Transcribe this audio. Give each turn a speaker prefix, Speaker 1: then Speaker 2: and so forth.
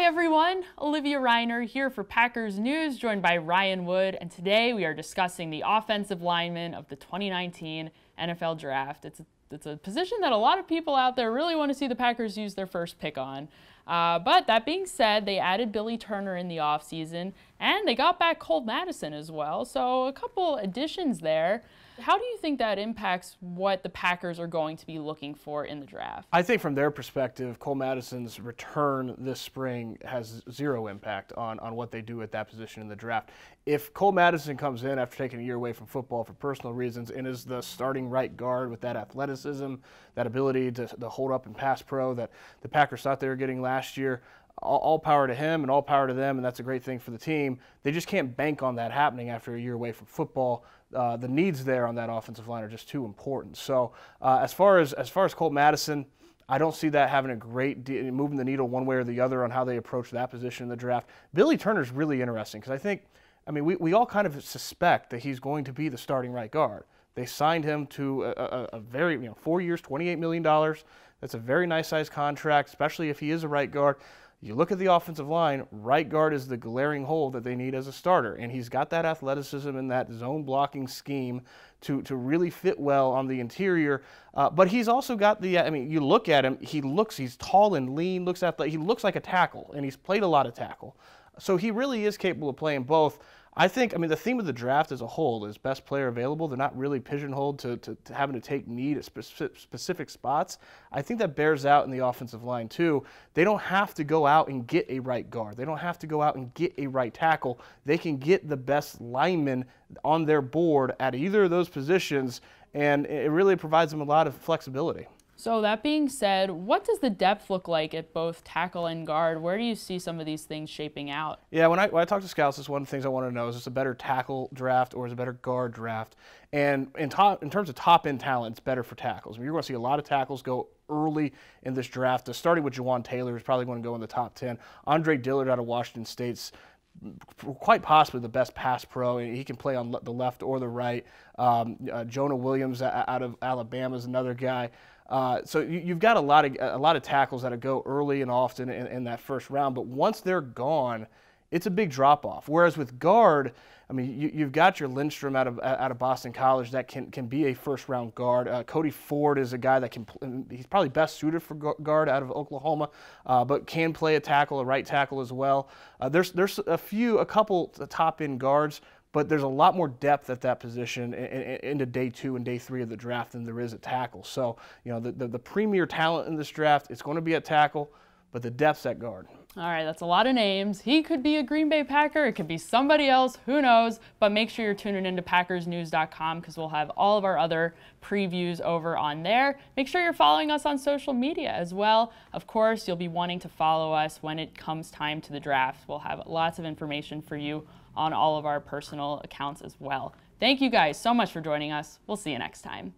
Speaker 1: everyone, Olivia Reiner here for Packers News, joined by Ryan Wood, and today we are discussing the offensive lineman of the 2019 NFL Draft. It's a position that a lot of people out there really want to see the Packers use their first pick on. But that being said, they added Billy Turner in the offseason, and they got back Cole Madison as well, so a couple additions there. How do you think that impacts what the Packers are going to be looking for in the draft?
Speaker 2: I think from their perspective, Cole Madison's return this spring has zero impact on what they do at that position in the draft. If Cole Madison comes in after taking a year away from football for personal reasons and is the starting right guard with that athleticism, that ability to hold up and pass pro that the Packers thought they were getting last year, all power to him and all power to them, and that's a great thing for the team. They just can't bank on that happening after a year away from football. The needs there on that offensive line are just too important. So as far as Cole Madison, I don't see that having a great moving the needle one way or the other on how they approach that position in the draft. Billy Turner's really interesting because we all kind of suspect that he's going to be the starting right guard. They signed him to a very 4 years, $28 million. That's a very nice size contract, especially if he is a right guard. You look at the offensive line, right guard is the glaring hole that they need as a starter, and he's got that athleticism and that zone blocking scheme to really fit well on the interior. But he's also got the, you look at him, he's tall and lean, he looks like a tackle, and he's played a lot of tackle. So he really is capable of playing both. I think, the theme of the draft as a whole is best player available. They're not really pigeonholed to having to take need at specific spots. I think that bears out in the offensive line too. They don't have to go out and get a right guard. They don't have to go out and get a right tackle. They can get the best lineman on their board at either of those positions, and it really provides them a lot of flexibility.
Speaker 1: So that being said, what does the depth look like at both tackle and guard? Where do you see some of these things shaping out?
Speaker 2: Yeah, when I talk to scouts, it's one of the things I want to know. Is this a better tackle draft or is it a better guard draft? And in terms of top-end talent, it's better for tackles. You're going to see a lot of tackles go early in this draft. Starting with Jawan Taylor, is probably going to go in the top 10. Andre Dillard out of Washington State's quite possibly the best pass pro, and he can play on the left or the right. Jonah Williams out of Alabama is another guy. So you've got a lot of tackles that go early and often in that first round, but once they're gone, it's a big drop-off. Whereas with guard, you've got your Lindstrom out of Boston College that can be a first-round guard. Cody Ford is a guy that he's probably best suited for guard out of Oklahoma, but can play a right tackle as well. There's a couple top-end guards, but there's a lot more depth at that position into day 2 and day 3 of the draft than there is at tackle. So, the premier talent in this draft, it's going to be at tackle, but the depth's at guard.
Speaker 1: All right, that's a lot of names. He could be a Green Bay Packer. It could be somebody else. Who knows? But make sure you're tuning into PackersNews.com because we'll have all of our other previews over on there. Make sure you're following us on social media as well. Of course, you'll be wanting to follow us when it comes time to the draft. We'll have lots of information for you on all of our personal accounts as well. Thank you guys so much for joining us. We'll see you next time.